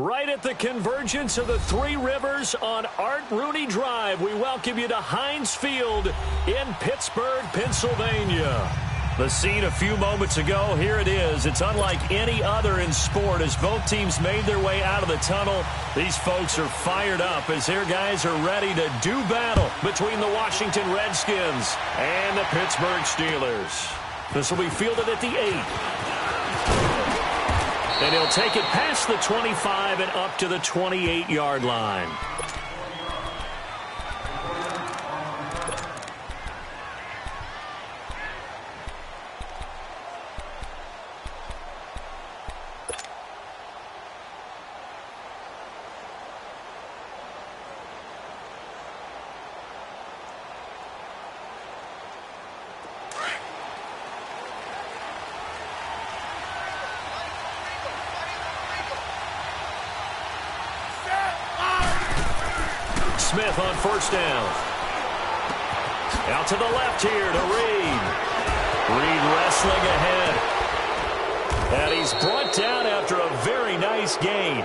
Right at the convergence of the Three Rivers on Art Rooney Drive, we welcome you to Heinz Field in Pittsburgh, Pennsylvania. The scene a few moments ago, here it is. It's unlike any other in sport as both teams made their way out of the tunnel. These folks are fired up as their guys are ready to do battle between the Washington Redskins and the Pittsburgh Steelers. This will be fielded at the 8. And he'll take it past the 25 and up to the 28-yard line. Smith on first down. Out to the left here to Reed. Reed wrestling ahead. And he's brought down after a very nice gain.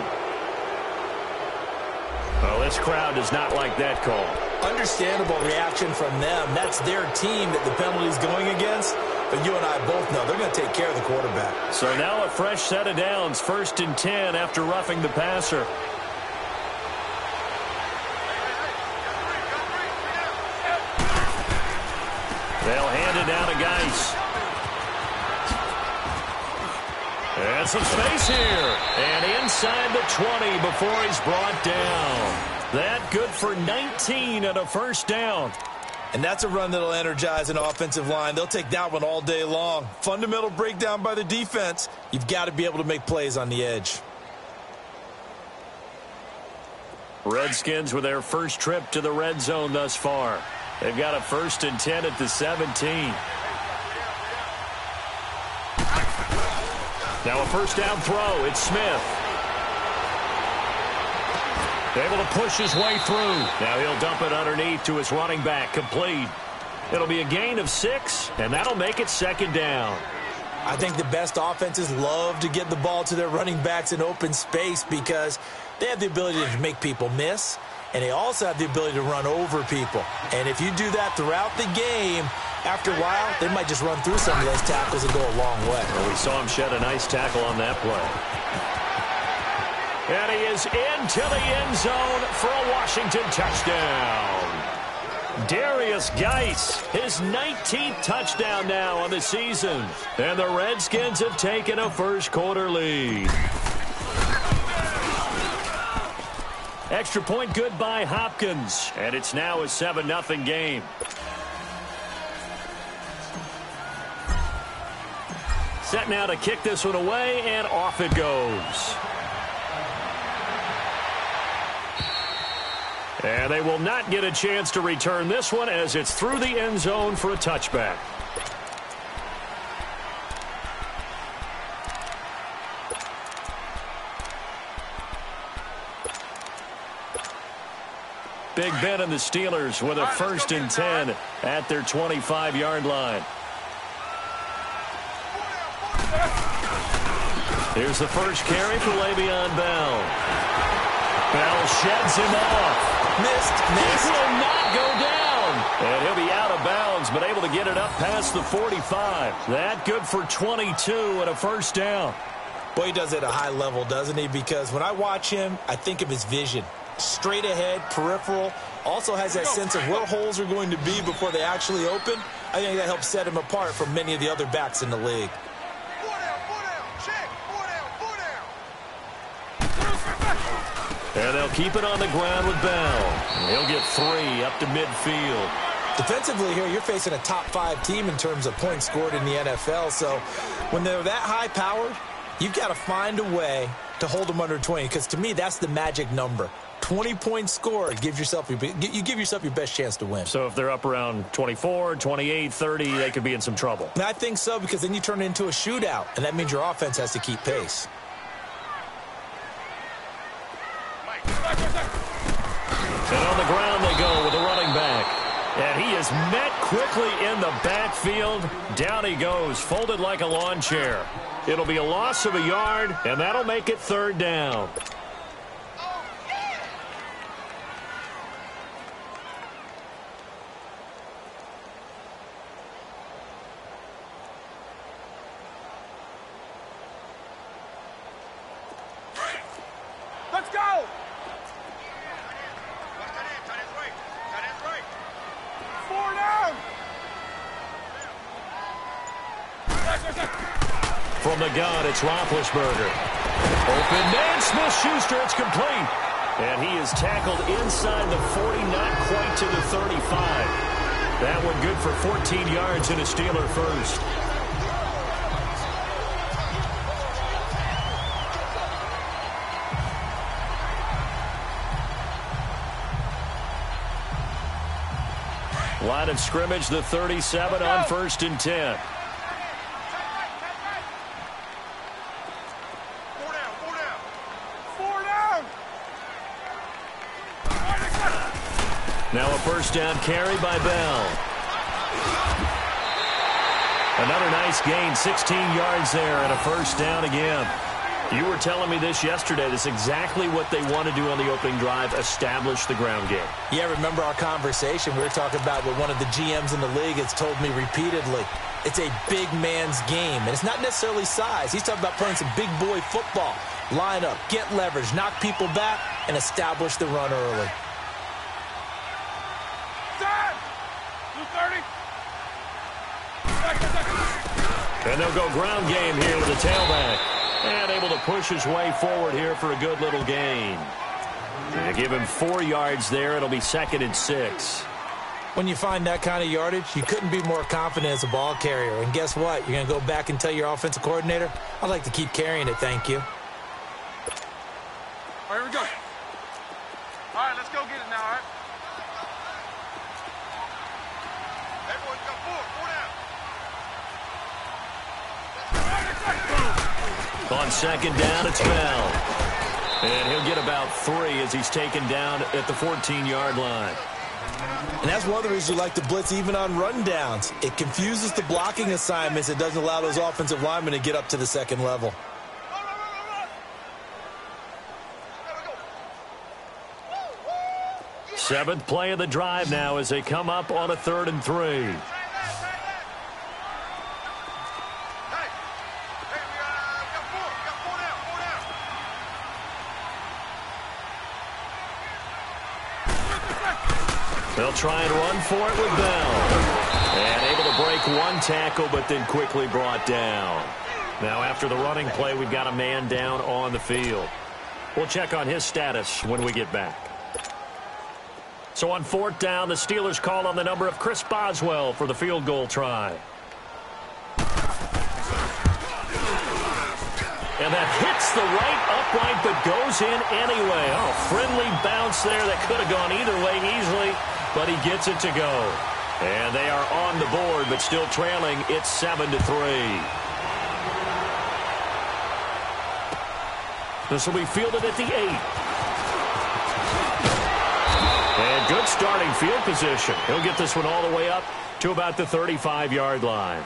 Oh, this crowd does not like that call. Understandable reaction from them. That's their team that the penalty's going against. But you and I both know they're going to take care of the quarterback. So now a fresh set of downs. 1st and 10 after roughing the passer. They'll hand it down to Geis. And some space here. And inside the 20 before he's brought down. That good for 19 and a first down. And that's a run that'll energize an offensive line. They'll take that one all day long. Fundamental breakdown by the defense. You've got to be able to make plays on the edge. Redskins with their first trip to the red zone thus far. They've got a 1st and 10 at the 17. Now a first down throw. It's Smith. Able to push his way through. Now he'll dump it underneath to his running back. Complete. It'll be a gain of 6, and that'll make it 2nd down. I think the best offenses love to get the ball to their running backs in open space because they have the ability to make people miss, and they also have the ability to run over people. And if you do that throughout the game, after a while, they might just run through some of those tackles and go a long way. Well, we saw him shed a nice tackle on that play. And he is into the end zone for a Washington touchdown. Darius Geis, his 19th touchdown now on the season. And the Redskins have taken a first-quarter lead. Extra point good by Hopkins. And it's now a 7-0 game. Set now to kick this one away, and off it goes. And they will not get a chance to return this one as it's through the end zone for a touchback. Big Ben and the Steelers with a 1st and 10 at their 25-yard line. Here's the first carry for Le'Veon Bell. Bell sheds him off. Missed. He will not go down. And he'll be out of bounds, but able to get it up past the 45. That good for 22 and a first down. Boy, he does it at a high level, doesn't he? Because when I watch him, I think of his vision. Straight ahead, peripheral. Also has that sense of where holes are going to be before they actually open. I think that helps set him apart from many of the other backs in the league. And they'll keep it on the ground with Bell. He'll get 3 up to midfield. Defensively here, you're facing a top 5 team in terms of points scored in the NFL. So when they're that high-powered, you've got to find a way to hold them under 20. Because to me, that's the magic number. 20 points scored, you give yourself your best chance to win. So if they're up around 24, 28, 30, they could be in some trouble. And I think so, because then you turn it into a shootout, and that means your offense has to keep pace. And on the ground they go with a running back. And he is met quickly in the backfield. Down he goes, folded like a lawn chair. It'll be a loss of a yard, and that'll make it 3rd down. From the gun, it's Roethlisberger. Open man, Smith-Schuster, it's complete. And he is tackled inside the 40, not quite to the 35. That one good for 14 yards and a Steeler first. Line of scrimmage, the 37 on 1st and 10. Now a first down carry by Bell. Another nice gain, 16 yards there, and a first down again. You were telling me this yesterday. This is exactly what they want to do on the opening drive, establish the ground game. Yeah, remember our conversation? We were talking about what one of the GMs in the league has told me repeatedly. It's a big man's game, and it's not necessarily size. He's talking about playing some big boy football. Line up, get leverage, knock people back, and establish the run early. And they'll go ground game here with the tailback. And able to push his way forward here for a good little gain. They give him 4 yards there. It'll be 2nd and 6. When you find that kind of yardage, you couldn't be more confident as a ball carrier. And guess what? You're going to go back and tell your offensive coordinator, I'd like to keep carrying it, thank you. All right, here we go. All right, let's go get it now, all right? Everyone got 4 down. On 2nd down, it's Bell. And he'll get about 3 as he's taken down at the 14-yard line. And that's one of the reasons you like to blitz even on rundowns. It confuses the blocking assignments. It doesn't allow those offensive linemen to get up to the second level. Seventh play of the drive now as they come up on a 3rd and 3. They'll try and run for it with Bell. And able to break one tackle, but then quickly brought down. Now after the running play, we've got a man down on the field. We'll check on his status when we get back. So on 4th down, the Steelers call on the number of Chris Boswell for the field goal try. And that hits the right upright, but goes in anyway. Oh, friendly bounce there that could have gone either way easily, but he gets it to go. And they are on the board, but still trailing. It's 7-3. This will be fielded at the 8. And good starting field position. He'll get this one all the way up to about the 35-yard line.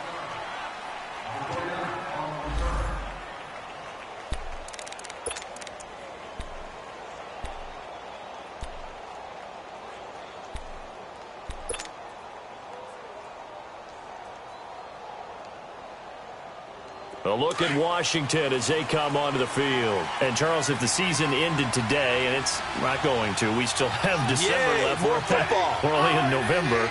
A look at Washington as they come onto the field. And, Charles, if the season ended today, and it's not going to, we still have December left. More football. We're only in November.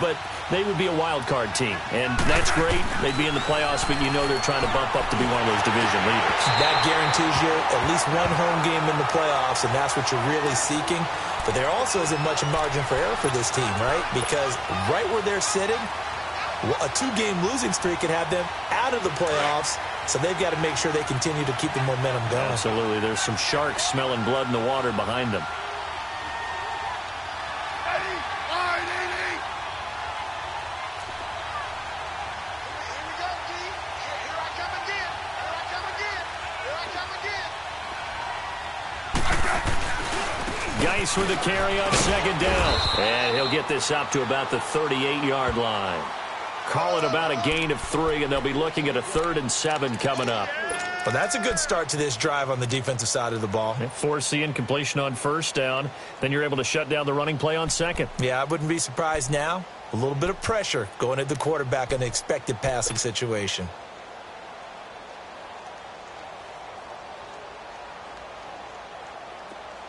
But they would be a wild card team. And that's great. They'd be in the playoffs, but you know they're trying to bump up to be one of those division leaders. That guarantees you at least one home game in the playoffs, and that's what you're really seeking. But there also isn't much margin for error for this team, right? Because right where they're sitting, a 2-game losing streak could have them out of the playoffs, so they've got to make sure they continue to keep the momentum going. Absolutely. There's some sharks smelling blood in the water behind them. Geis with the carry on 2nd down. And he'll get this up to about the 38-yard line. Call it about a gain of 3, and they'll be looking at a 3rd and 7 coming up. Well, that's a good start to this drive on the defensive side of the ball. Force the incompletion on 1st down. Then you're able to shut down the running play on 2nd. Yeah, I wouldn't be surprised now. A little bit of pressure going at the quarterback in an expected passing situation.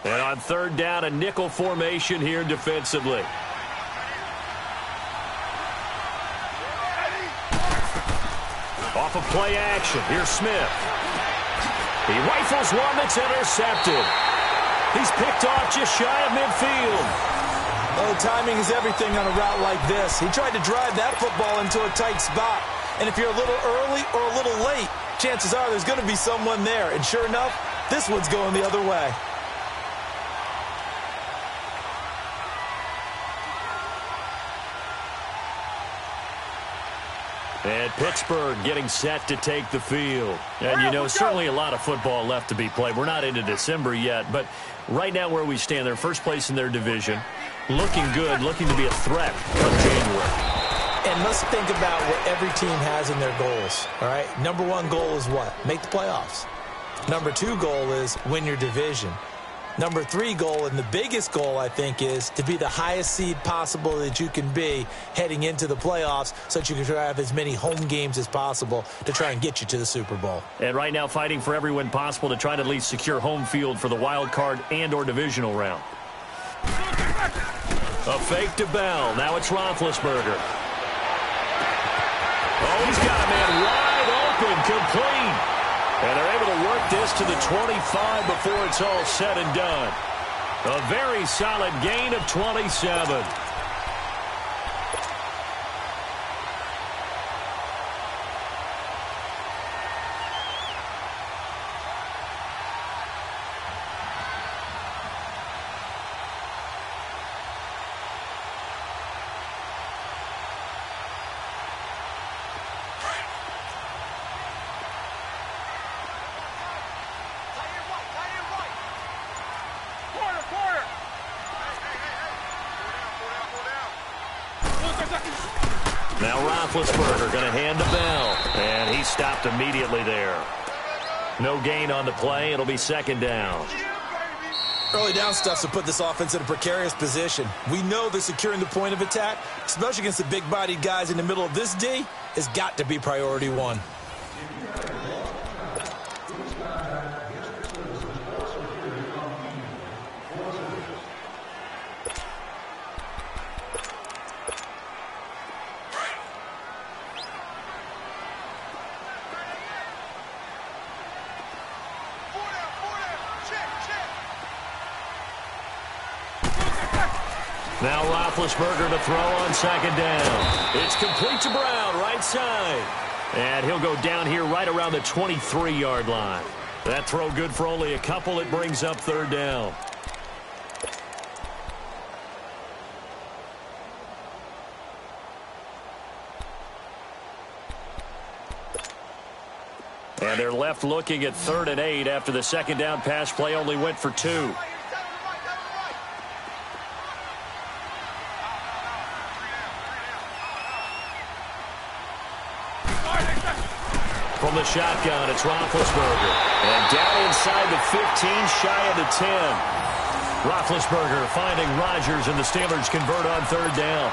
And on 3rd down, a nickel formation here defensively. Off of play action, here's Smith. He rifles one that's intercepted. He's picked off just shy of midfield. Oh, timing is everything on a route like this. He tried to drive that football into a tight spot. And if you're a little early or a little late, chances are there's going to be someone there. And sure enough, this one's going the other way. And Pittsburgh getting set to take the field. And, you know, certainly a lot of football left to be played. We're not into December yet, but right now where we stand, they're first place in their division. Looking good, looking to be a threat come January. And let's think about what every team has in their goals, all right? Number one goal is what? Make the playoffs. Number two goal is win your division. Number three goal, and the biggest goal, I think, is to be the highest seed possible that you can be heading into the playoffs so that you can have as many home games as possible to try and get you to the Super Bowl. And right now fighting for every win possible to try to at least secure home field for the wild card and or divisional round. A fake to Bell. Now it's Roethlisberger. Oh, he's got a man wide open, complete. And they're able to work this to the 25 before it's all said and done. A very solid gain of 27. Now Roethlisberger going to hand to Bell. And he stopped immediately there. No gain on the play. It'll be second down. Early down stuffs will put this offense in a precarious position. We know they're securing the point of attack, especially against the big-bodied guys in the middle of this D, has got to be priority one. Now Roethlisberger to throw on second down. It's complete to Brown, right side. And he'll go down here right around the 23-yard line. That throw good for only a couple. It brings up third down. And they're left looking at 3rd and 8 after the second down pass play only went for 2. From the shotgun, it's Roethlisberger. And down inside the 15, shy of the 10. Roethlisberger finding Rodgers, and the Steelers convert on third down.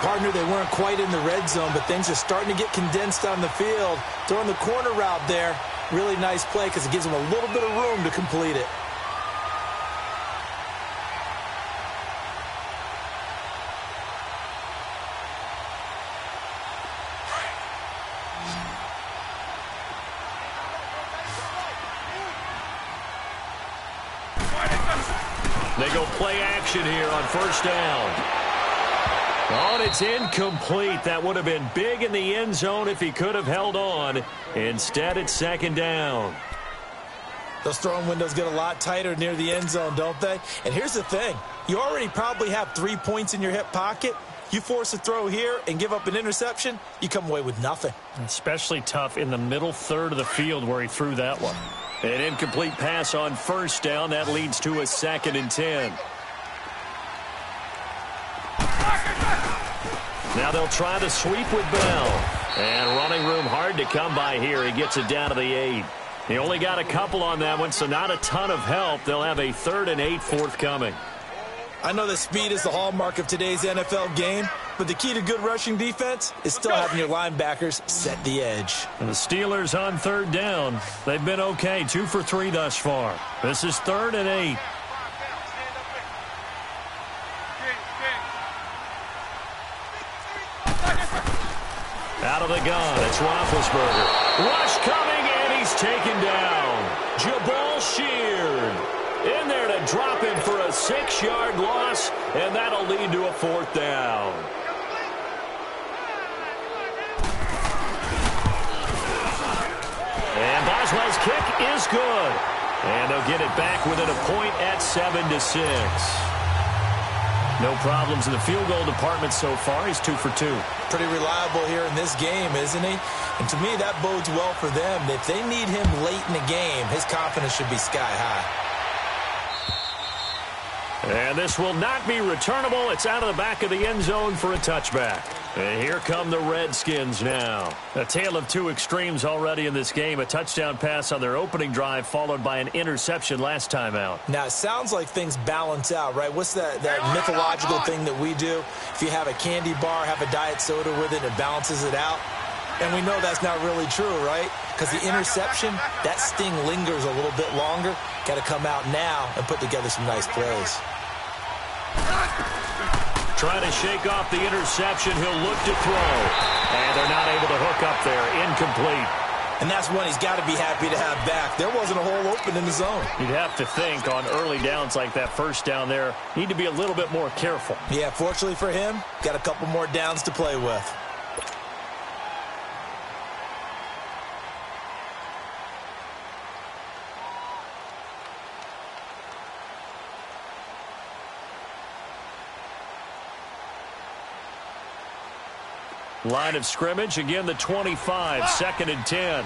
Partner, they weren't quite in the red zone, but things are starting to get condensed on the field. Throwing the corner route there, really nice play because it gives them a little bit of room to complete it. They go play action here on first down. Oh, and it's incomplete. That would have been big in the end zone if he could have held on. Instead, it's second down. Those throwing windows get a lot tighter near the end zone, don't they? And here's the thing. You already probably have 3 points in your hip pocket. You force a throw here and give up an interception, you come away with nothing. Especially tough in the middle third of the field where he threw that one. An incomplete pass on first down. That leads to a 2nd and 10. Now they'll try the sweep with Bell. And running room hard to come by here. He gets it down to the 8. He only got a couple on that one, so not a ton of help. They'll have a 3rd and 8 forthcoming. I know that speed is the hallmark of today's NFL game, but the key to good rushing defense is still having your linebackers set the edge. And the Steelers on third down. They've been okay, 2 for 3 thus far. This is 3rd and 8. Out of the gun, it's Roethlisberger. Rush coming, and he's taken down. Jabal Sheard in there to drop him for a 6-yard loss, and that'll lead to a 4th down. And Boswell's kick is good. And they'll get it back within a point at 7-6. No problems in the field goal department so far. He's 2 for 2. Pretty reliable here in this game, isn't he? And to me, that bodes well for them. If they need him late in the game, his confidence should be sky high. And this will not be returnable. It's out of the back of the end zone for a touchback. And here come the Redskins now. A tale of two extremes already in this game. A touchdown pass on their opening drive, followed by an interception last time out. Now, it sounds like things balance out, right? What's that mythological thing that we do? If you have a candy bar, have a diet soda with it, it balances it out. And we know that's not really true, right? Because the interception, that sting lingers a little bit longer. Got to come out now and put together some nice plays. Trying to shake off the interception. He'll look to throw. And they're not able to hook up there. Incomplete. And that's one he's got to be happy to have back. There wasn't a hole open in the zone. You'd have to think on early downs like that first down there, need to be a little bit more careful. Yeah, fortunately for him, got a couple more downs to play with. Line of scrimmage, again the 25, 2nd and 10.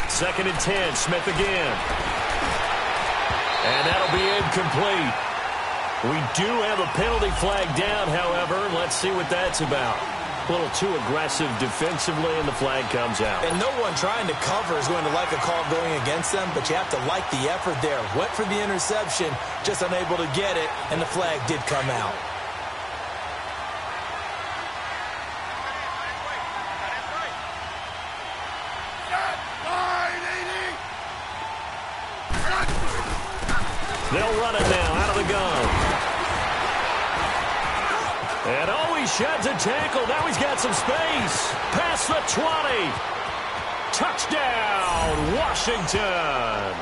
Second and 10, Smith again. And that'll be incomplete. We do have a penalty flag down, however. Let's see what that's about. A little too aggressive defensively, and the flag comes out. And no one trying to cover is going to like a call going against them, but you have to like the effort there. Went for the interception, just unable to get it, and the flag did come out. They'll run it now out of the gun. And always sheds a tackle. Now he's got some space. Past the 20. Touchdown, Washington.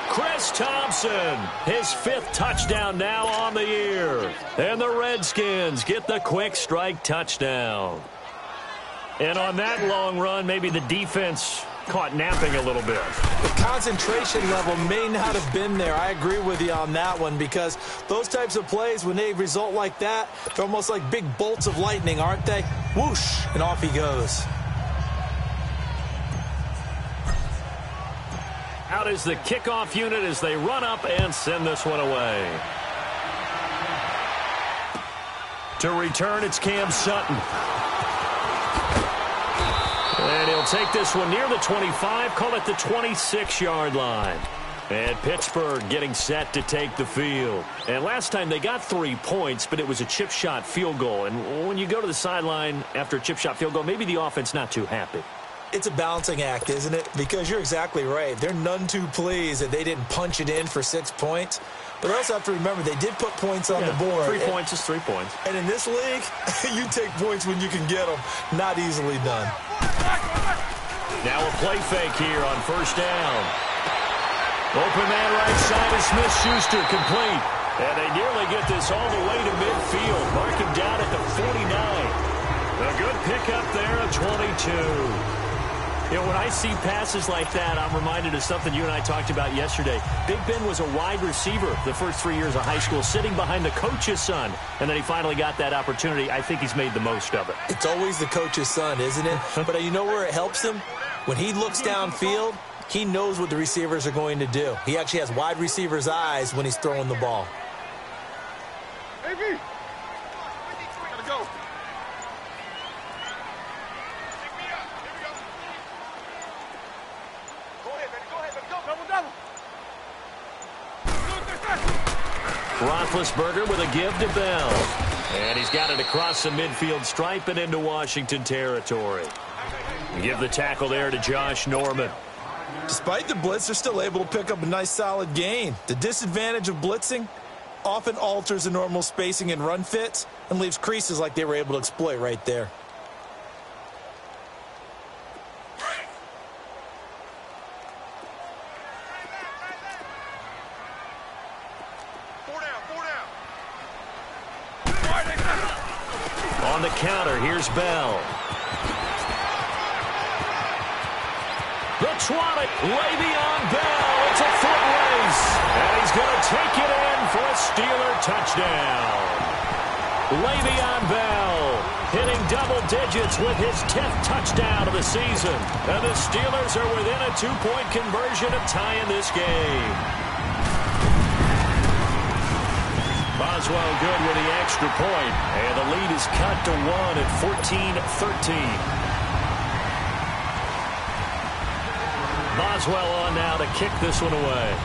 Chris Thompson, his 5th touchdown now on the year. And the Redskins get the quick strike touchdown. And on that long run, maybe the defense caught napping a little bit. The concentration level may not have been there. I agree with you on that one, because those types of plays, when they result like that, they're almost like big bolts of lightning, aren't they? Whoosh, and off he goes. Out is the kickoff unit as they run up and send this one away. To return, it's Cam Sutton. And he'll take this one near the 25, call it the 26-yard line. And Pittsburgh getting set to take the field. And last time they got 3 points, but it was a chip shot field goal. And when you go to the sideline after a chip shot field goal, maybe the offense not too happy. It's a balancing act, isn't it? Because you're exactly right. They're none too pleased that they didn't punch it in for 6 points. But I also have to remember they did put points on the board. 3 points is 3 points. And in this league, you take points when you can get them. Not easily done. Now a play fake here on first down. Open man right side is Smith-Schuster, complete. And they nearly get this all the way to midfield. Mark him down at the 49. A good pickup there of 22. You know, when I see passes like that, I'm reminded of something you and I talked about yesterday. Big Ben was a wide receiver the first 3 years of high school, sitting behind the coach's son, and then he finally got that opportunity. I think he's made the most of it. It's always the coach's son, isn't it? But you know where it helps him? When he looks downfield, he knows what the receivers are going to do. He actually has wide receivers' eyes when he's throwing the ball. Gotta go. Roethlisberger with a give to Bell. And he's got it across the midfield stripe and into Washington territory. Give the tackle there to Josh Norman. Despite the blitz, they're still able to pick up a nice solid gain. The disadvantage of blitzing, often alters the normal spacing and run fits and leaves creases like they were able to exploit right there. On the counter, here's Bell. The 20, Le'Veon Bell. It's a foot race. And he's going to take it in for a Steeler touchdown. Le'Veon Bell hitting double digits with his 10th touchdown of the season. And the Steelers are within a 2-point conversion of tying this game. Boswell good with the extra point. And the lead is cut to 1 at 14-13. Boswell on now to kick this one away.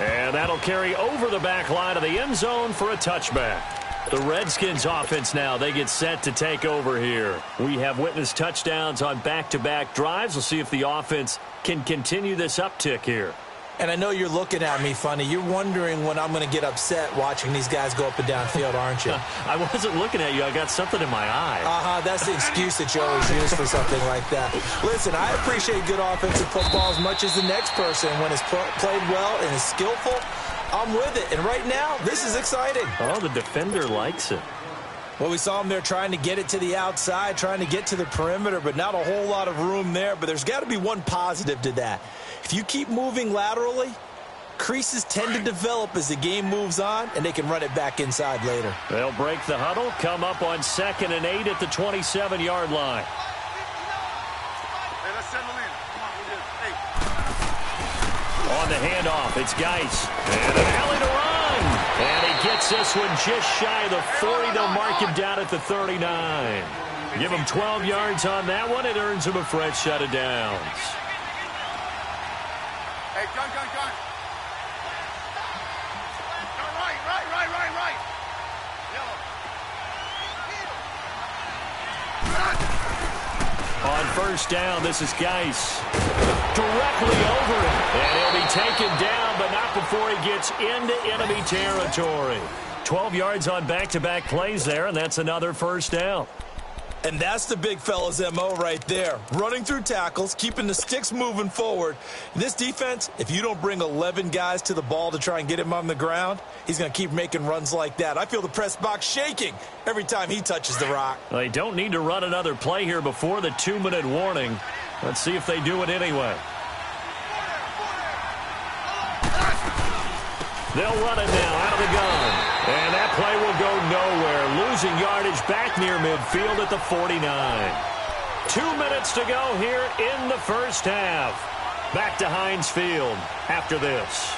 And that'll carry over the back line of the end zone for a touchback. The Redskins offense now, they get set to take over here. We have witnessed touchdowns on back-to-back drives. We'll see if the offense can continue this uptick here. And I know you're looking at me funny. You're wondering when I'm going to get upset watching these guys go up and down field, aren't you? I wasn't looking at you. I got something in my eye. That's the excuse that you always use for something like that. Listen, I appreciate good offensive football as much as the next person. When it's played well and is skillful, I'm with it. And right now, this is exciting. Oh, the defender likes it. Well, we saw him there trying to get it to the outside, trying to get to the perimeter, but not a whole lot of room there. But there's got to be one positive to that. If you keep moving laterally, creases tend to develop as the game moves on, and they can run it back inside later. They'll break the huddle, come up on 2nd and 8 at the 27-yard line. Hey, let's settle in. Come on, we're good. Hey. On the handoff, it's Geis. And an alley to run. And he gets this one just shy of the 40. They'll mark him down at the 39. Give him 12 yards on that one. It earns him a fresh set of downs. Hey, gun. Gun right. Yellow. On first down, this is Geis. Directly over it. And he'll be taken down, but not before he gets into enemy territory. 12 yards on back-to-back plays there, and that's another first down. And that's the big fella's MO right there. Running through tackles, keeping the sticks moving forward. This defense, if you don't bring 11 guys to the ball to try and get him on the ground, he's going to keep making runs like that. I feel the press box shaking every time he touches the rock. They don't need to run another play here before the 2-minute warning. Let's see if they do it anyway. They'll run it now out of the gun. And that play will go nowhere. Losing yardage back near midfield at the 49. 2 minutes to go here in the first half. Back to Heinz Field after this.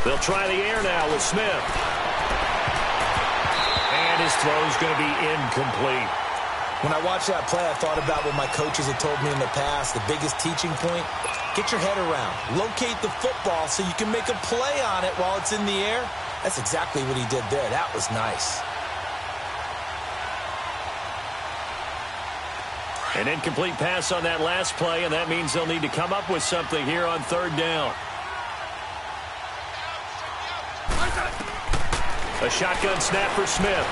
They'll try the air now with Smith. And his throw's going to be incomplete. When I watched that play, I thought about what my coaches had told me in the past. The biggest teaching point, get your head around. Locate the football so you can make a play on it while it's in the air. That's exactly what he did there. That was nice. An incomplete pass on that last play, and that means they'll need to come up with something here on third down. A shotgun snap for Smith.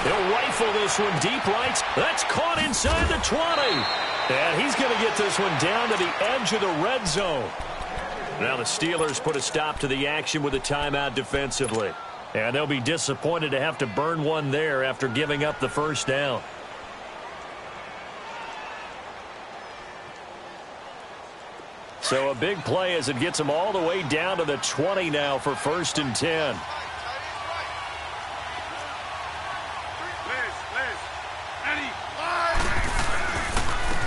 He'll rifle this one deep right. That's caught inside the 20. And he's going to get this one down to the edge of the red zone. Now the Steelers put a stop to the action with a timeout defensively. And they'll be disappointed to have to burn one there after giving up the first down. So a big play as it gets them all the way down to the 20 now for 1st and 10.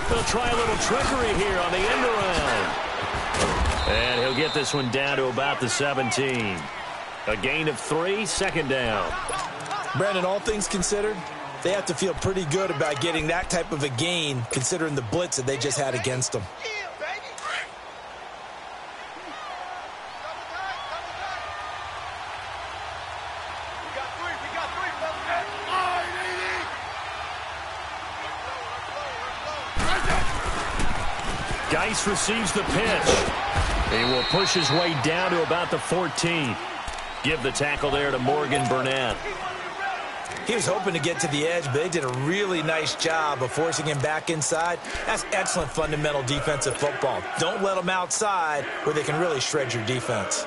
They'll try a little trickery here on the end around. And he'll get this one down to about the 17. A gain of 3, 2nd down. Brandon, all things considered, They have to feel pretty good about getting that type of a gain, considering the blitz that they just had against them. Geis receives the pitch. He will push his way down to about the 14. Give the tackle there to Morgan Burnett. He was hoping to get to the edge, but they did a really nice job of forcing him back inside. That's excellent fundamental defensive football. Don't let them outside where they can really shred your defense.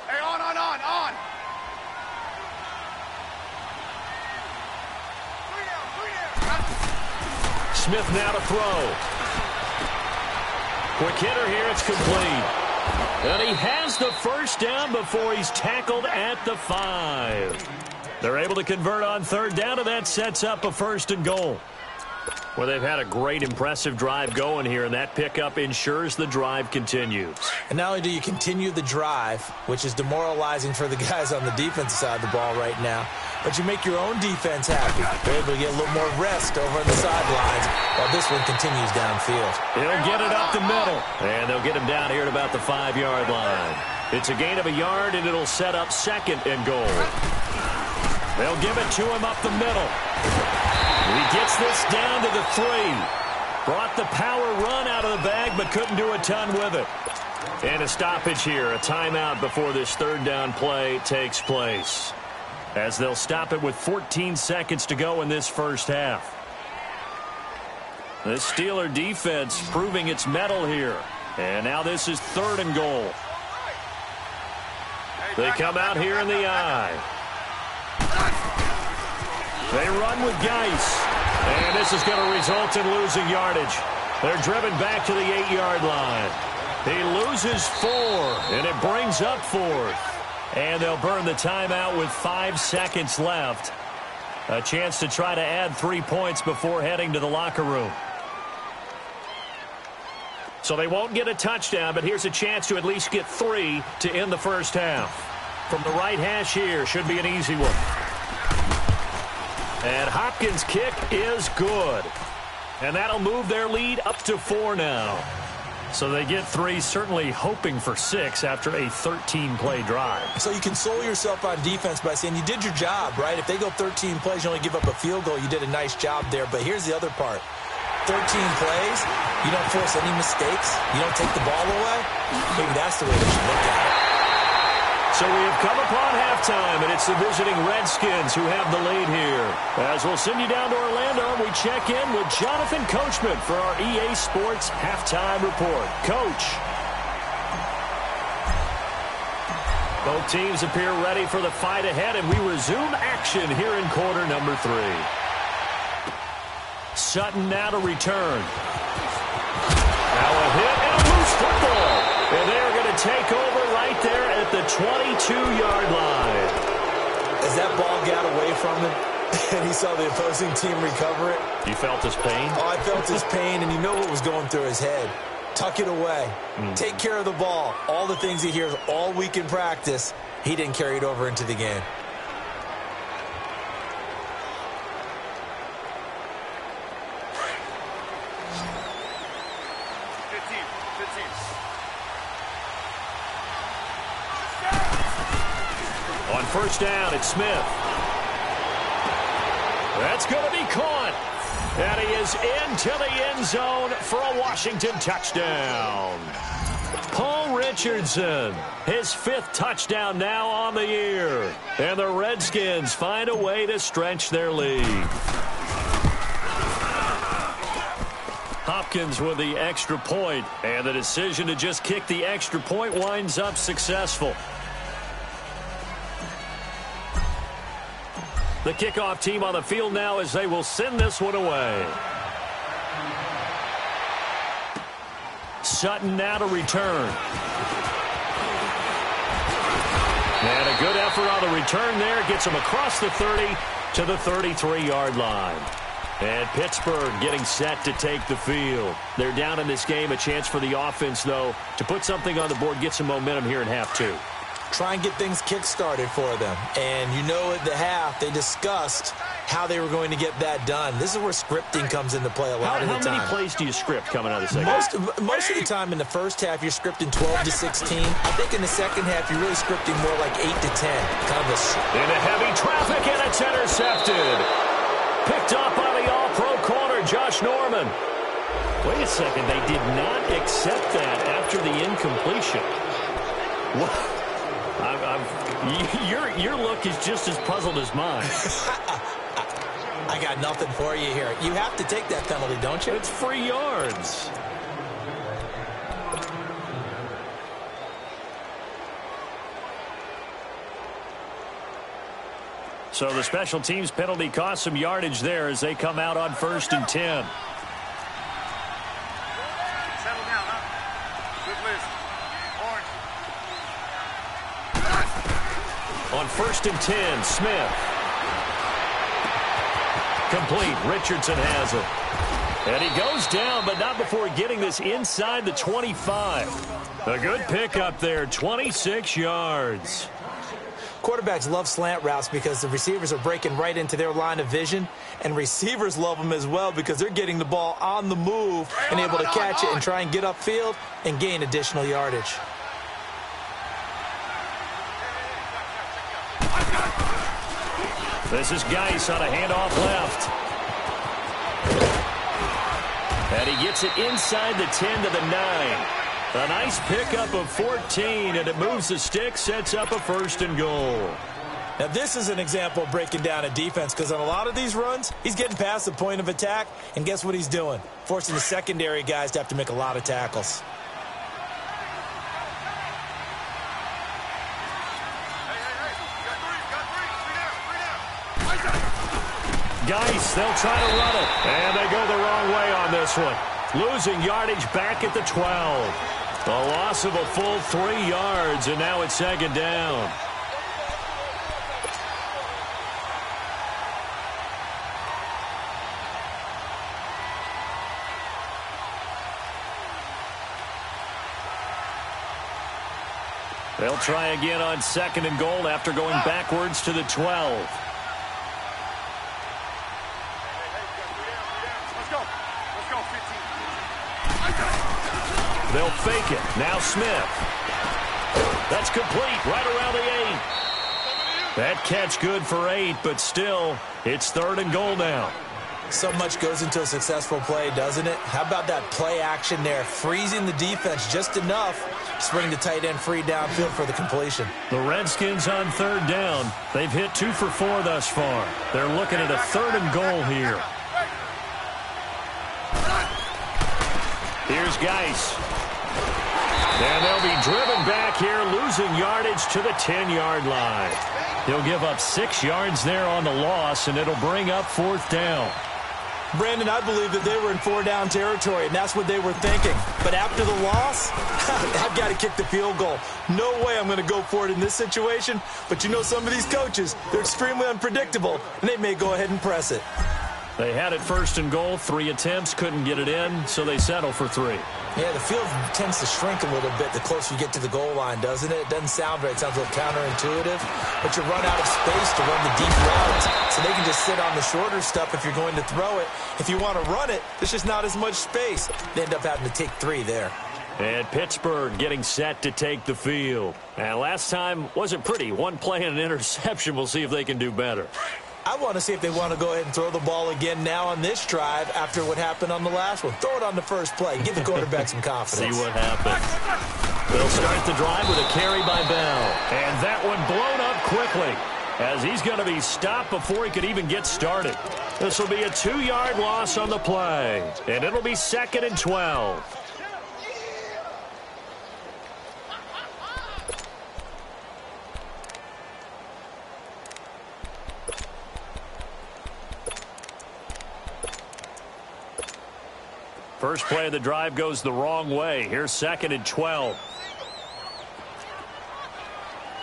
Hey, on. Smith now to throw. Quick hitter here, it's complete. And he has the first down before he's tackled at the 5. They're able to convert on third down, and that sets up a 1st and goal. Well, they've had a great, impressive drive going here, and that pickup ensures the drive continues. And not only do you continue the drive, which is demoralizing for the guys on the defensive side of the ball right now, but you make your own defense happy. They're able to get a little more rest over on the sidelines while this one continues downfield. He'll get it up the middle, and they'll get him down here at about the 5-yard line. It's a gain of a yard, and it'll set up 2nd and goal. They'll give it to him up the middle. He gets this down to the 3. Brought the power run out of the bag, but couldn't do a ton with it. And a stoppage here, a timeout before this 3rd down play takes place, as they'll stop it with 14 seconds to go in this first half. The Steeler defense proving its mettle here. And now this is 3rd and goal. They come out here in the eye. They run with Geis. And this is going to result in losing yardage. They're driven back to the 8-yard line. He loses 4, and it brings up 4th. And they'll burn the timeout with 5 seconds left. A chance to try to add 3 points before heading to the locker room. So they won't get a touchdown, but here's a chance to at least get 3 to end the first half. From the right hash here, should be an easy one. And Hopkins' kick is good. And that'll move their lead up to 4 now. So they get 3, certainly hoping for 6 after a 13-play drive. So you console yourself on defense by saying you did your job, right? If they go 13 plays, you only give up a field goal, you did a nice job there. But here's the other part. 13 plays, you don't force any mistakes, you don't take the ball away. Maybe that's the way they should look at it. So we have come upon halftime, and it's the visiting Redskins who have the lead here. As we'll send you down to Orlando, we check in with Jonathan Coachman for our EA Sports Halftime Report. Coach. Both teams appear ready for the fight ahead, and we resume action here in quarter number 3. Sutton now to return. Now a hit and a loose football. And they're going to take over right there at the 22-yard line. As that ball got away from him and he saw the opposing team recover it. You felt his pain? Oh, I felt his pain, and you know what was going through his head. Tuck it away. Take care of the ball. All the things he hears all week in practice, he didn't carry it over into the game. On first down, it's Smith. That's going to be caught. And he is into the end zone for a Washington touchdown. Paul Richardson, his 5th touchdown now on the year. And the Redskins find a way to stretch their lead. Hopkins with the extra point, and the decision to just kick the extra point winds up successful. The kickoff team on the field now as they will send this one away. Sutton now to return. And a good effort on the return there. Gets him across the 30 to the 33-yard line. And Pittsburgh getting set to take the field. They're down in this game. A chance for the offense, though, to put something on the board, get some momentum here in half 2. try and get things kick-started for them. And you know at the half, they discussed how they were going to get that done. This is where scripting comes into play a lot of the time. How many plays do you script coming out of the second? Most of the time in the first half, you're scripting 12 to 16. I think in the second half, you're really scripting more like 8 to 10. Kind of into heavy traffic, and it's intercepted. Picked up by the all-pro corner, Josh Norman. Wait a second, they did not accept that after the incompletion. Your look is just as puzzled as mine. I got nothing for you here. You have to take that penalty, don't you? It's free yards. So the special teams penalty cost some yardage there as they come out on 1st and 10. Settle down, huh? Good list. Orange. On 1st and 10, Smith. Complete. Richardson has it. And he goes down, but not before getting this inside the 25. A good pickup there, 26 yards. Quarterbacks love slant routes because the receivers are breaking right into their line of vision, and receivers love them as well because they're getting the ball on the move and able to catch it and try and get upfield and gain additional yardage. This is Geis on a handoff left. And he gets it inside the 10 to the 9. A nice pickup of 14, and it moves the stick, sets up a 1st and goal. Now, this is an example of breaking down a defense because on a lot of these runs, he's getting past the point of attack, and guess what he's doing? Forcing the secondary guys to have to make a lot of tackles. Geis, they'll try to run it, and they go the wrong way on this one. Losing yardage back at the 12. A loss of a full 3 yards, and now it's 2nd down. They'll try again on 2nd and goal after going backwards to the 12. They'll fake it. Now Smith. That's complete right around the 8. That catch good for 8, but still, it's 3rd and goal now. So much goes into a successful play, doesn't it? How about that play action there? Freezing the defense just enough to bring the tight end free downfield for the completion. The Redskins on 3rd down. They've hit 2 for 4 thus far. They're looking at a 3rd and goal here. Here's Geis. And they'll be driven back here, losing yardage to the 10-yard line. He'll give up 6 yards there on the loss, and it'll bring up 4th down. Brandon, I believe that they were in 4-down territory, and that's what they were thinking. But after the loss, I've got to kick the field goal. No way I'm going to go for it in this situation. But you know some of these coaches, they're extremely unpredictable, and they may go ahead and press it. They had it 1st and goal, 3 attempts, couldn't get it in, so they settle for 3. Yeah, the field tends to shrink a little bit the closer you get to the goal line, doesn't it? It doesn't sound right. It sounds a little counterintuitive. But you run out of space to run the deep routes, so they can just sit on the shorter stuff if you're going to throw it. If you want to run it, there's just not as much space. They end up having to take 3 there. And Pittsburgh getting set to take the field. And last time wasn't pretty. 1 play and an interception. We'll see if they can do better. I want to see if they want to go ahead and throw the ball again now on this drive after what happened on the last one. Throw it on the first play. Give the quarterback some confidence. See what happens. They'll start the drive with a carry by Bell. And that one blown up quickly as he's going to be stopped before he could even get started. This will be a 2-yard loss on the play. And it'll be 2nd and 12. First play of the drive goes the wrong way. Here's 2nd and 12.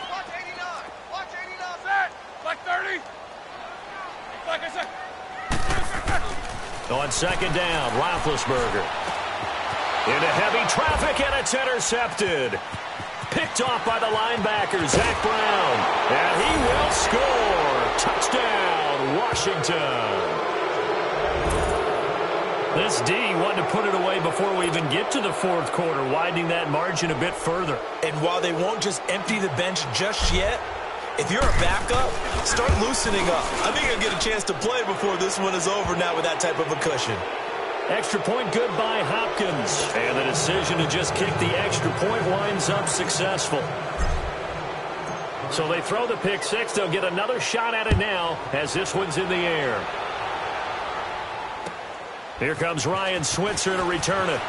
Watch 89. Watch 89. Set. Like 30. Like I said. On 2nd down, Roethlisberger. Into heavy traffic, and it's intercepted. Picked off by the linebacker, Zach Brown. And he will score. Touchdown, Washington. This D wanted to put it away before we even get to the fourth quarter, widening that margin a bit further. And while they won't just empty the bench just yet, if you're a backup, start loosening up. I think you'll get a chance to play before this one is over now with that type of a cushion. Extra point good by Hopkins. And the decision to just kick the extra point winds up successful. So they throw the pick six. They'll get another shot at it now as this one's in the air. Here comes Ryan Switzer to return it.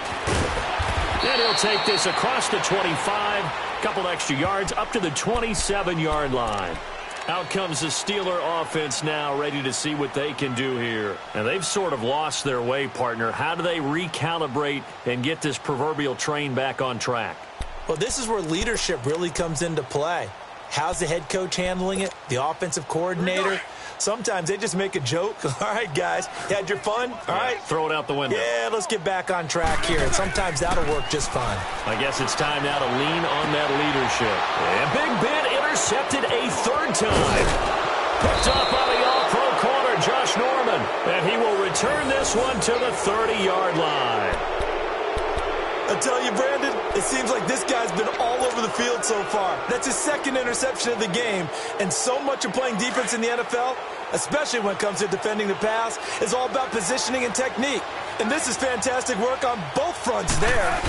And he'll take this across the 25. Couple extra yards up to the 27-yard line. Out comes the Steeler offense now, ready to see what they can do here. And they've sort of lost their way, partner. How do they recalibrate and get this proverbial train back on track? Well, this is where leadership really comes into play. How's the head coach handling it? The offensive coordinator? Sometimes they just make a joke. All right, guys, you had your fun? All right. Throw it out the window. Yeah, let's get back on track here. And sometimes that'll work just fine. I guess it's time now to lean on that leadership. And Big Ben intercepted a third time. Picked up by the all-pro corner, Josh Norman. And he will return this one to the 30-yard line. I tell you, Brandon, it seems like this guy's been all over the field so far. That's his second interception of the game. And so much of playing defense in the NFL, especially when it comes to defending the pass, is all about positioning and technique. And this is fantastic work on both fronts there.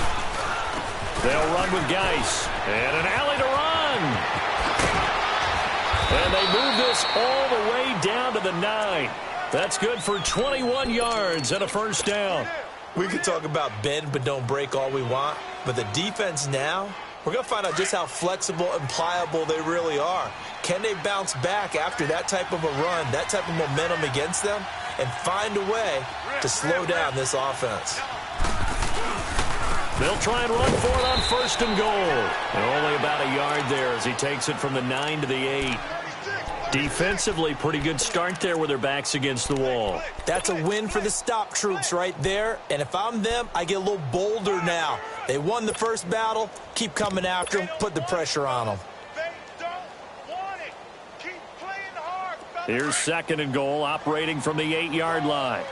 They'll run with Geis. And an alley to run. And they move this all the way down to the 9. That's good for 21 yards and a first down. We could talk about bend but don't break all we want, but the defense now, we're going to find out just how flexible and pliable they really are. Can they bounce back after that type of a run, that type of momentum against them, and find a way to slow down this offense? They'll try and run for it on first and goal. And only about a yard there as he takes it from the 9 to the 8. Defensively, pretty good start there with their backs against the wall. That's a win for the stop troops right there. And if I'm them, I get a little bolder now. They won the first battle. Keep coming after them. Put the pressure on them. They don't want it. Keep playing hard, fellas. Here's second and goal, operating from the 8-yard line.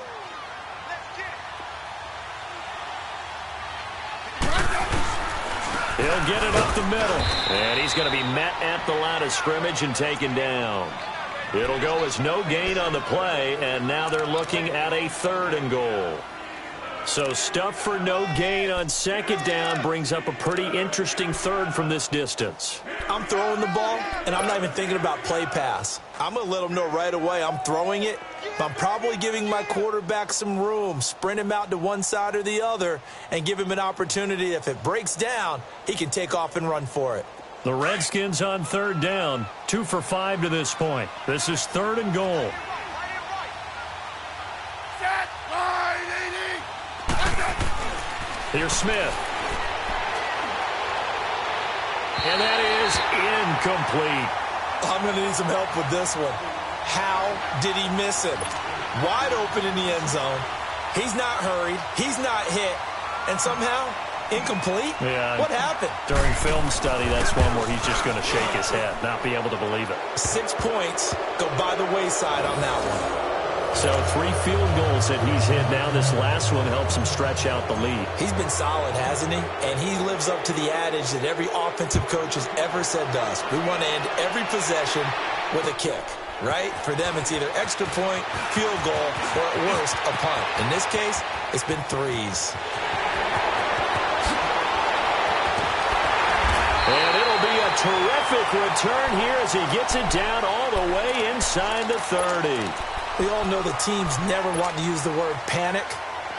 He'll get it up the middle. And he's going to be met at the line of scrimmage and taken down. It'll go as no gain on the play, and now they're looking at a third and goal. So stuff for no gain on second down brings up a pretty interesting third from this distance. I'm throwing the ball, and I'm not even thinking about play pass. I'm going to let them know right away I'm throwing it, but I'm probably giving my quarterback some room, sprint him out to one side or the other, and give him an opportunity. If it breaks down, he can take off and run for it. The Redskins on third down, 2 for 5 to this point. This is third and goal. Here's Smith. And that is incomplete. I'm going to need some help with this one. How did he miss him? Wide open in the end zone. He's not hurried. He's not hit. And somehow, incomplete? Yeah. What happened? During film study, that's one where he's just going to shake his head, not be able to believe it. 6 points go by the wayside on that one. So 3 field goals that he's hit now. This last one helps him stretch out the lead. He's been solid, hasn't he? And he lives up to the adage that every offensive coach has ever said to us. We want to end every possession with a kick, right? For them, it's either extra point, field goal, or at worst, a punt. In this case, it's been 3s. And it'll be a terrific return here as he gets it down all the way inside the 30. We all know the teams never want to use the word panic,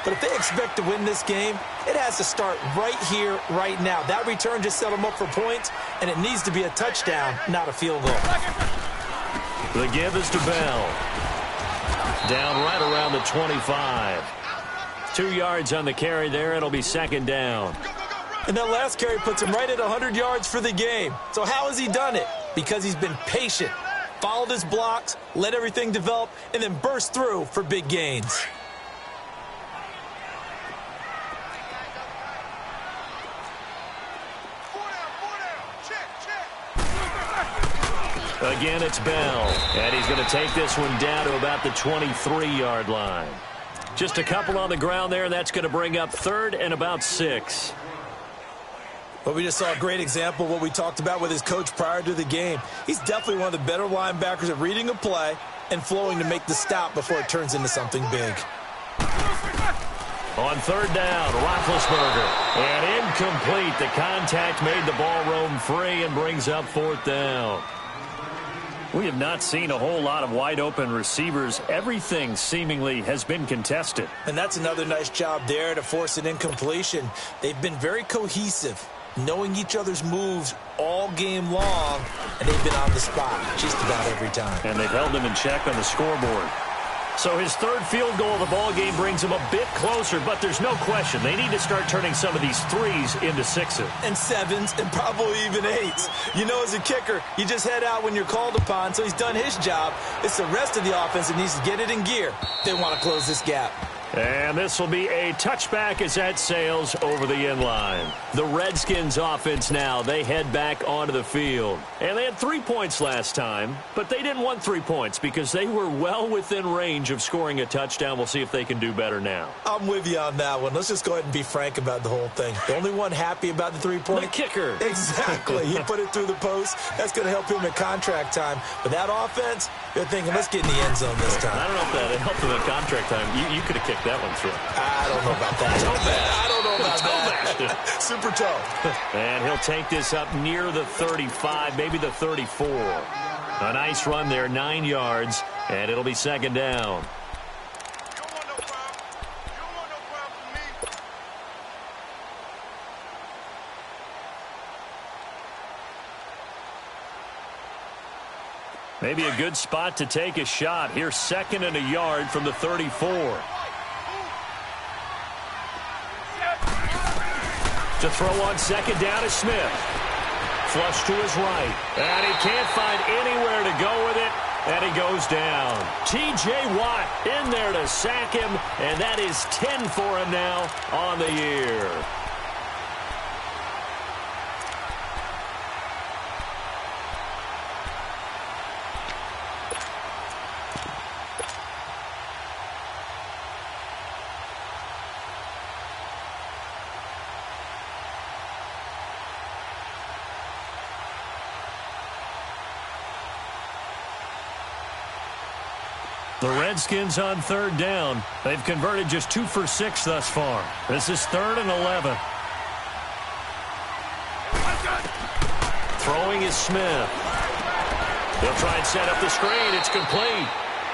but if they expect to win this game, it has to start right here, right now. That return just set them up for points, and it needs to be a touchdown, not a field goal. The give is to Bell. Down right around the 25. 2 yards on the carry there. It'll be second down. And that last carry puts him right at 100 yards for the game. So how has he done it? Because he's been patient. Followed his blocks, let everything develop, and then burst through for big gains. Again, it's Bell. And he's going to take this one down to about the 23-yard line. Just a couple on the ground there, and that's going to bring up 3rd and about 6. Well, we just saw a great example of what we talked about with his coach prior to the game. He's definitely one of the better linebackers at reading a play and flowing to make the stop before it turns into something big. On 3rd down, Roethlisberger. And incomplete. The contact made the ball roam free and brings up 4th down. We have not seen a whole lot of wide-open receivers. Everything seemingly has been contested. And that's another nice job there to force an incompletion. They've been very cohesive, knowing each other's moves all game long, and they've been on the spot just about every time. And they've held them in check on the scoreboard. So his 3rd field goal of the ball game brings him a bit closer, but there's no question they need to start turning some of these 3s into 6s. And 7s, and probably even 8s. You know, as a kicker, you just head out when you're called upon, so he's done his job. It's the rest of the offense that needs to get it in gear. They want to close this gap. And this will be a touchback as that sails over the end line. The Redskins offense now, they head back onto the field. And they had 3 points last time, but they didn't want 3 points because they were well within range of scoring a touchdown. We'll see if they can do better now. I'm with you on that one. Let's just go ahead and be frank about the whole thing. The only one happy about the 3-point? The kicker. Exactly. He put it through the post. That's going to help him at contract time. But that offense, they're thinking, let's get in the end zone this time. I don't know if that helped him at contract time. You could have kicked that one through. I don't know about that. I don't know about that. Super toe. And he'll take this up near the 35, maybe the 34. A nice run there, 9 yards, and it'll be 2nd down. Maybe a good spot to take a shot. Here's 2nd and a yard from the 34. To throw on 2nd down is Smith. Flush to his right. And he can't find anywhere to go with it. And he goes down. T.J. Watt in there to sack him. And that is 10 for him now on the year. The Redskins on 3rd down. They've converted just 2 for 6 thus far. This is 3rd and 11. Throwing is Smith. He'll try and set up the screen. It's complete.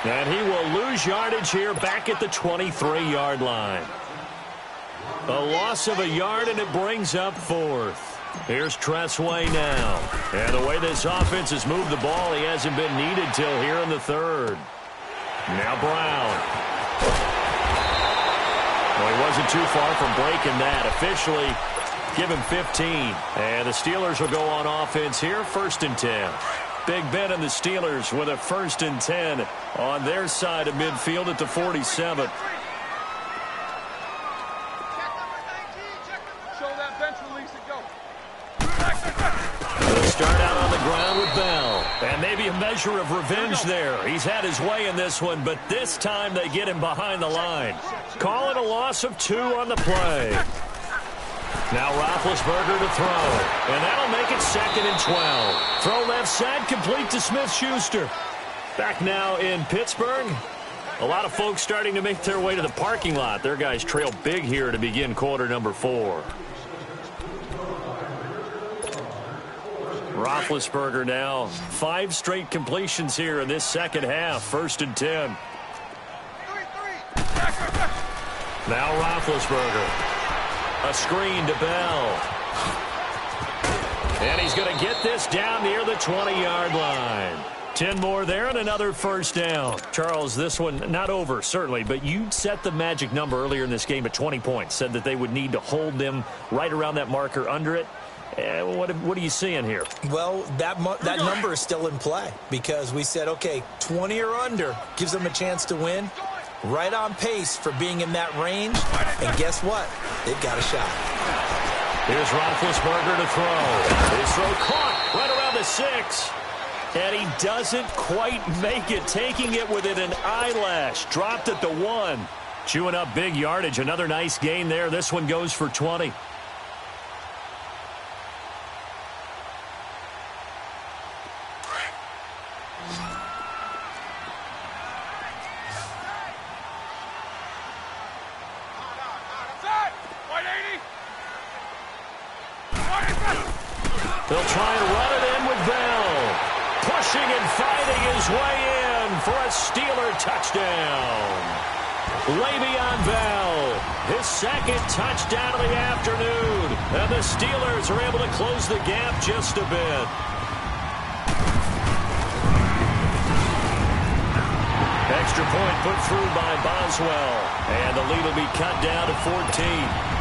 And he will lose yardage here back at the 23-yard line. A loss of a yard, and it brings up 4th. Here's Tressway now. And the way this offense has moved the ball, he hasn't been needed till here in the 3rd. Now Brown. Well, he wasn't too far from breaking that. Officially, give him 15. And the Steelers will go on offense here, 1st and 10. Big Ben and the Steelers with a 1st and 10 on their side of midfield at the 47. Start out on the ground with Bell. And maybe a measure of revenge there. He's had his way in this one, but this time they get him behind the line. Call it a loss of 2 on the play. Now Roethlisberger to throw. And that'll make it 2nd and 12. Throw left side, complete to Smith-Schuster. Back now in Pittsburgh. A lot of folks starting to make their way to the parking lot. Their guys trail big here to begin quarter number 4. Roethlisberger now 5 straight completions here in this second half. 1st and 10. Now Roethlisberger. A screen to Bell. And he's going to get this down near the 20-yard line. 10 more there and another 1st down. Charles, this one not over, certainly, but you set the magic number earlier in this game at 20 points. Said that they would need to hold them right around that marker under it. What are you seeing here? Well, that number is still in play because we said, okay, 20 or under gives them a chance to win. Right on pace for being in that range. And guess what? They've got a shot. Here's Roethlisberger to throw. His throw caught right around the 6. And he doesn't quite make it, taking it within an eyelash. Dropped at the 1. Chewing up big yardage. Another nice gain there. This one goes for 20. They'll try and run it in with Bell. Pushing and fighting his way in for a Steeler touchdown. Le'Veon Bell, his second touchdown of the afternoon. And the Steelers are able to close the gap just a bit. Extra point put through by Boswell. And the lead will be cut down to 14.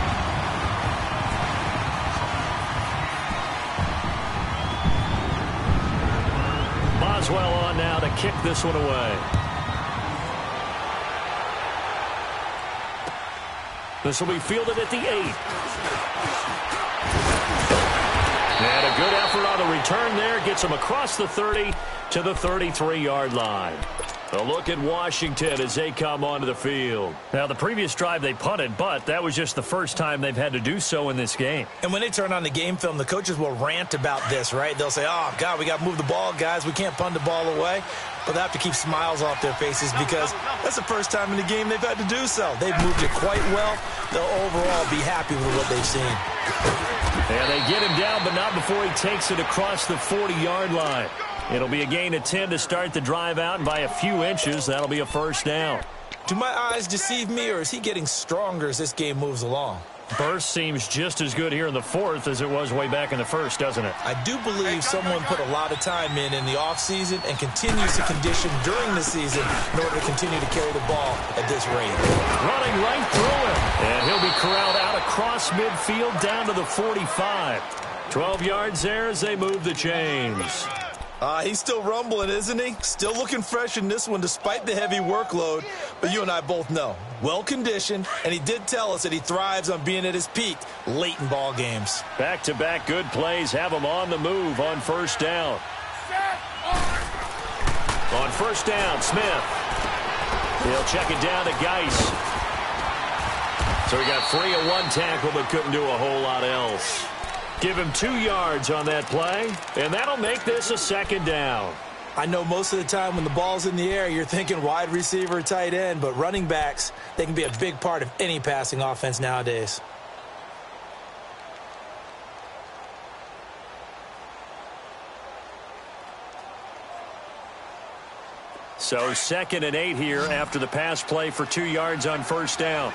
Boswell on now to kick this one away. This will be fielded at the 8. And a good effort on the return there. Gets him across the 30 to the 33-yard line. A look at Washington as they come onto the field. Now, the previous drive they punted, but that was just the first time they've had to do so in this game. And when they turn on the game film, the coaches will rant about this, right? They'll say, oh, God, we got to move the ball, guys. We can't punt the ball away. But they have to keep smiles off their faces because that's the first time in the game they've had to do so. They've moved it quite well. They'll overall be happy with what they've seen. And they get him down, but not before he takes it across the 40-yard line. It'll be a gain of 10 to start the drive out, and by a few inches, that'll be a first down. Do my eyes deceive me, or is he getting stronger as this game moves along? Burst seems just as good here in the 4th as it was way back in the 1st, doesn't it? I do believe someone put a lot of time in the offseason and continues to condition during the season in order to continue to carry the ball at this rate. Running right through him. And he'll be corralled out across midfield down to the 45. 12 yards there as they move the chains. He's still rumbling, isn't he? Still looking fresh in this one despite the heavy workload. But you and I both know, well-conditioned, and he did tell us that he thrives on being at his peak late in ball games. Back-to-back good plays have him on the move on first down. On first down, Smith. He'll check it down to Geis. So he got free of one tackle but couldn't do a whole lot else. Give him 2 yards on that play, and that'll make this a second down. I know most of the time when the ball's in the air, you're thinking wide receiver, tight end, but running backs, they can be a big part of any passing offense nowadays. So 2nd and 8 here after the pass play for 2 yards on first down.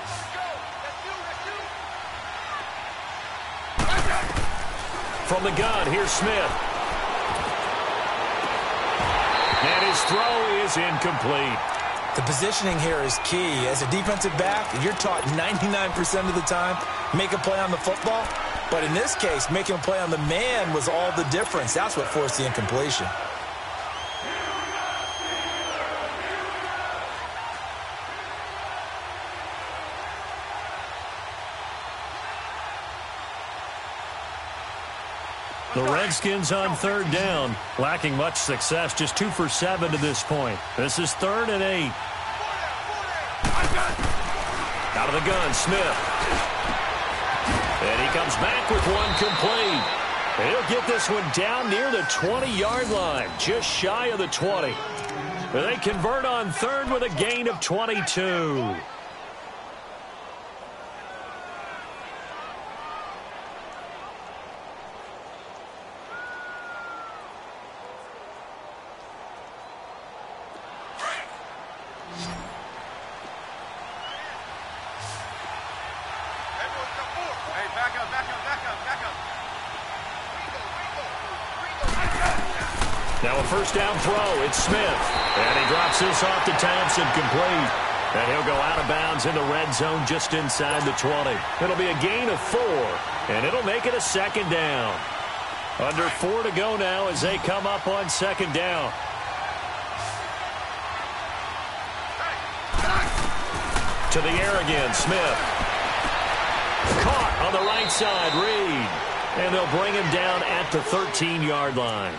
From the gun, here's Smith. And his throw is incomplete. The positioning here is key. As a defensive back, you're taught 99% of the time, make a play on the football. But in this case, making a play on the man was all the difference. That's what forced the incompletion. The Redskins on 3rd down, lacking much success, just 2 for 7 to this point. This is 3rd and 8. Out of the gun, Smith. And he comes back with one complete. And he'll get this one down near the 20-yard line, just shy of the 20. And they convert on 3rd with a gain of 22. Now a first down throw. It's Smith. And he drops this off to Thompson, complete. And he'll go out of bounds in the red zone just inside the 20. It'll be a gain of 4. And it'll make it a second down. Under 4 to go now as they come up on second down. To the air again, Smith. Caught on the right side, Reed. And they'll bring him down at the 13-yard line.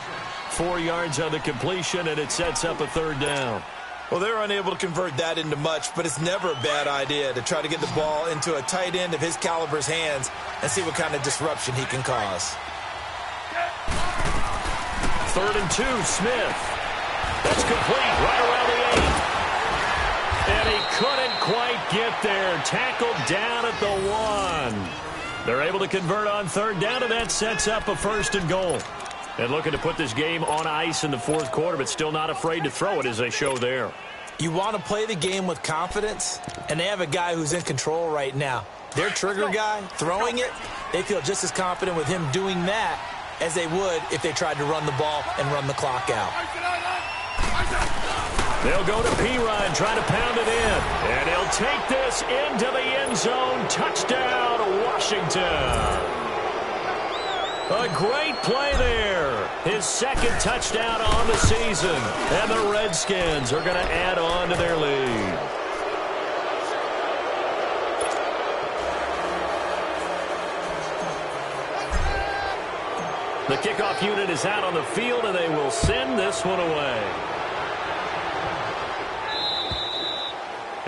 4 yards on the completion, and it sets up a third down. Well, they're unable to convert that into much, but it's never a bad idea to try to get the ball into a tight end of his caliber's hands and see what kind of disruption he can cause. 3rd and 2, Smith. That's complete right around the 8. And he couldn't quite get there. Tackled down at the 1. They're able to convert on 3rd down, and that sets up a 1st and goal. And looking to put this game on ice in the 4th quarter, but still not afraid to throw it as they show there. You want to play the game with confidence, and they have a guy who's in control right now. Their trigger guy, throwing it, they feel just as confident with him doing that as they would if they tried to run the ball and run the clock out. They'll go to Pirine, trying to pound it in. And he'll take this into the end zone. Touchdown, Washington. A great play there. His 2nd touchdown on the season. And the Redskins are going to add on to their lead. The kickoff unit is out on the field, and they will send this one away.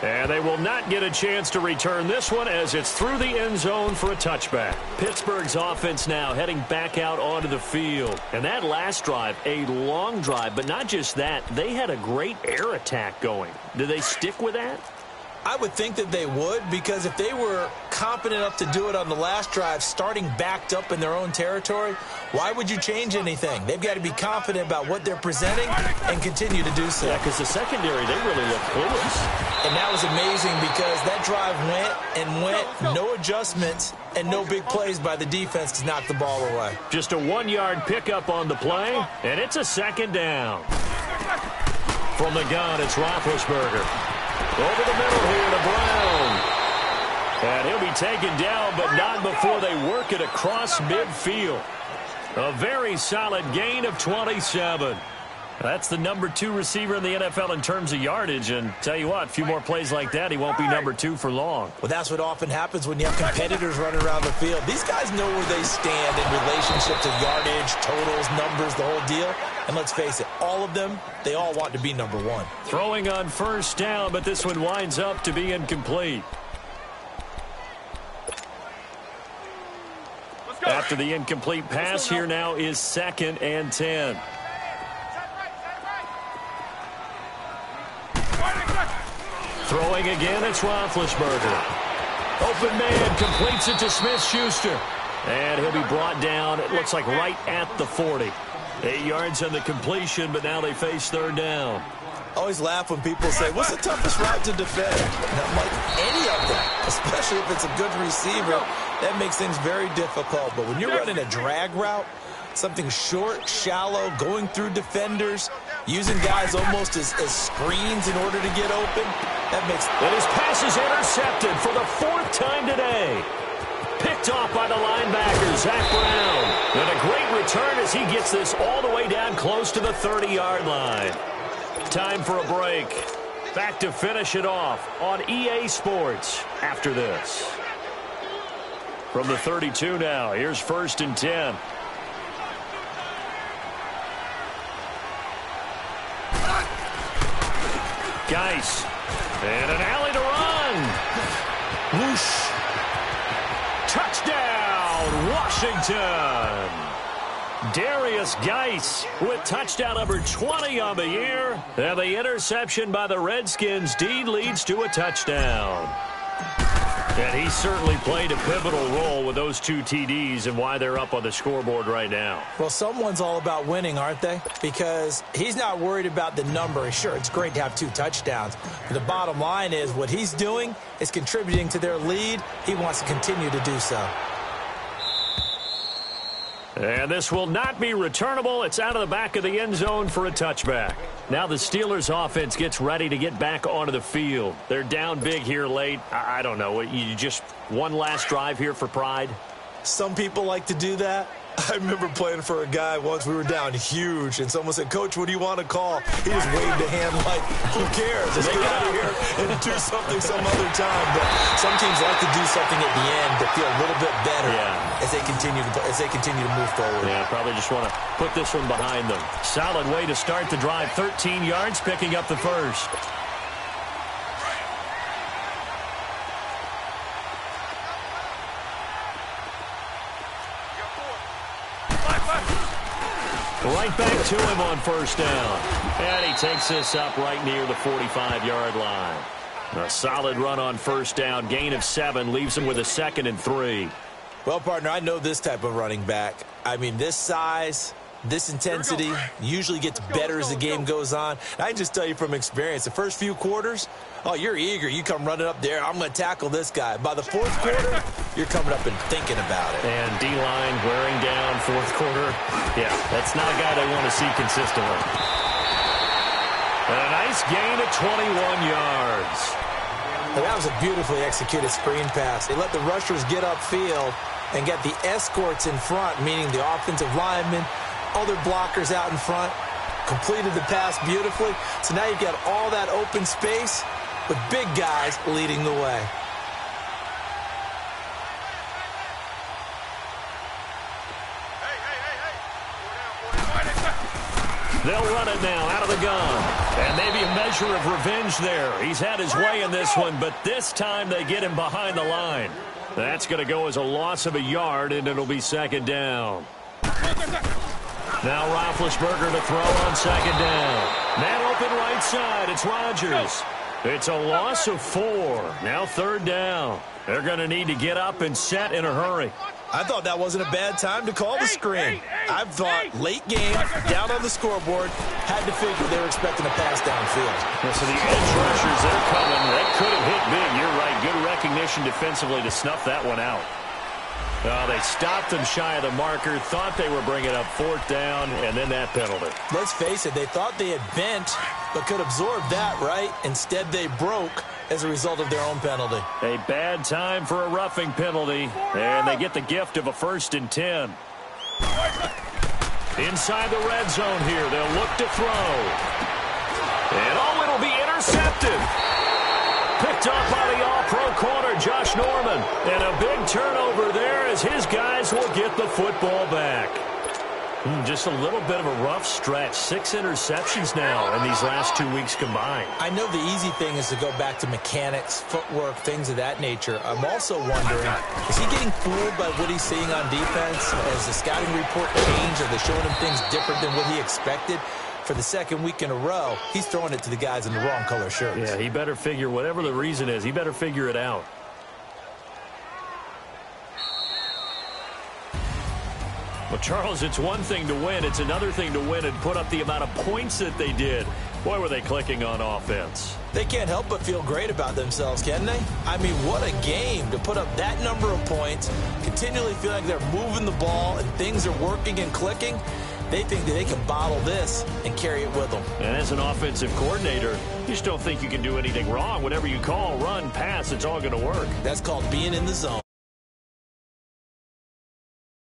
And they will not get a chance to return this one as it's through the end zone for a touchback. Pittsburgh's offense now heading back out onto the field. And that last drive, a long drive, but not just that, they had a great air attack going. Do they stick with that? I would think that they would, because if they were confident enough to do it on the last drive, starting backed up in their own territory, why would you change anything? They've got to be confident about what they're presenting and continue to do so. Yeah, because the secondary, they really look clueless. And that was amazing because that drive went, no adjustments, and no big plays by the defense to knock the ball away. Just a 1-yard pickup on the play, and it's a 2nd down. From the gun, it's Roethlisberger. Over the middle here to Brown. And he'll be taken down, but not before they work it across midfield. A very solid gain of 27. That's the number 2 receiver in the NFL in terms of yardage. And tell you what, a few more plays like that, he won't be number 2 for long. Well, that's what often happens when you have competitors running around the field. These guys know where they stand in relationship to yardage, totals, numbers, the whole deal. And let's face it, all of them, they all want to be number 1. Throwing on 1st down, but this one winds up to be incomplete. After the incomplete pass, here now is 2nd and 10. Throwing again, it's Roethlisberger. Open man, completes it to Smith-Schuster. And he'll be brought down, it looks like right at the 40. 8 yards on the completion, but now they face 3rd down. I always laugh when people say, what's the toughest route to defend? And I'm like, any of them, especially if it's a good receiver, that makes things very difficult. But when you're running a drag route, something short, shallow, going through defenders, using guys almost as screens in order to get open, that makes... And his pass is intercepted for the 4th time today. Picked off by the linebacker, Zach Brown. And a great return as he gets this all the way down close to the 30-yard line. Time for a break. Back to finish it off on EA Sports after this. From the 32 now, here's 1st and 10. Geis. And an alley to run. Whoosh. Touchdown, Washington. Darius Geis with touchdown number 20 on the year. And the interception by the Redskins' deed leads to a touchdown. And he certainly played a pivotal role with those 2 TDs and why they're up on the scoreboard right now. Well, someone's all about winning, aren't they? Because he's not worried about the number. Sure, it's great to have 2 touchdowns. But the bottom line is what he's doing is contributing to their lead. He wants to continue to do so. And this will not be returnable. It's out of the back of the end zone for a touchback. Now the Steelers offense gets ready to get back onto the field. They're down big here late. I don't know. You just one last drive here for pride? Some people like to do that. I remember playing for a guy once. We were down huge, and someone said, "Coach, what do you want to call?" He just waved a hand like, "Who cares? Let's get out of here and do something some other time." But some teams like to do something at the end to feel a little bit better as they continue to move forward. Yeah, probably just want to put this one behind them. Solid way to start the drive. 13 yards, picking up the first. Right back to him on first down. And he takes this up right near the 45-yard line. A solid run on first down. Gain of 7 leaves him with a 2nd and 3. Well, partner, I know this type of running back. I mean, this size, this intensity usually gets better as the game goes on. I can just tell you from experience, the first few quarters, oh, you're eager. You come running up there. I'm going to tackle this guy. By the fourth quarter, you're coming up and thinking about it. And D-line wearing down fourth quarter. Yeah, that's not a guy they want to see consistently. And a nice gain of 21 yards. And that was a beautifully executed screen pass. They let the rushers get upfield and get the escorts in front, meaning the offensive linemen, other blockers out in front, completed the pass beautifully. So now you've got all that open space with big guys leading the way. They'll run it now out of the gun. And maybe a measure of revenge there. He's had his way in this one, but this time they get him behind the line. That's going to go as a loss of a yard, and it'll be 2nd down. Now Roethlisberger to throw on 2nd down. Man open right side. It's Rodgers. It's a loss of 4. Now 3rd down. They're going to need to get up and set in a hurry. I thought that wasn't a bad time to call the screen. I thought late game, down on the scoreboard, had to figure they were expecting a pass downfield. Yeah, so the edge rushers, they're coming. That could have hit big. You're right. Good recognition defensively to snuff that one out. They stopped them shy of the marker, thought they were bringing up 4th down, and then that penalty. Let's face it, they thought they had bent, but could absorb that, right? Instead, they broke as a result of their own penalty. A bad time for a roughing penalty, and they get the gift of a 1st and 10. Inside the red zone here, they'll look to throw. And it'll be intercepted. Picked up by the all-pro corner, Josh Norman. And a big turnover there as his guys will get the football back. Just a little bit of a rough stretch. 6 interceptions now in these last 2 weeks combined. I know the easy thing is to go back to mechanics, footwork, things of that nature. I'm also wondering, is he getting fooled by what he's seeing on defense? Has the scouting report changed? Are they showing him things different than what he expected? For the 2nd week in a row, he's throwing it to the guys in the wrong color shirts. Yeah, he better figure, whatever the reason is, he better figure it out. Well, Charles, it's one thing to win. It's another thing to win and put up the amount of points that they did. Boy, were they clicking on offense. They can't help but feel great about themselves, can they? I mean, what a game to put up that number of points, continually feel like they're moving the ball and things are working and clicking. They think that they can bottle this and carry it with them. And as an offensive coordinator, you just don't think you can do anything wrong. Whatever you call, run, pass, it's all going to work. That's called being in the zone.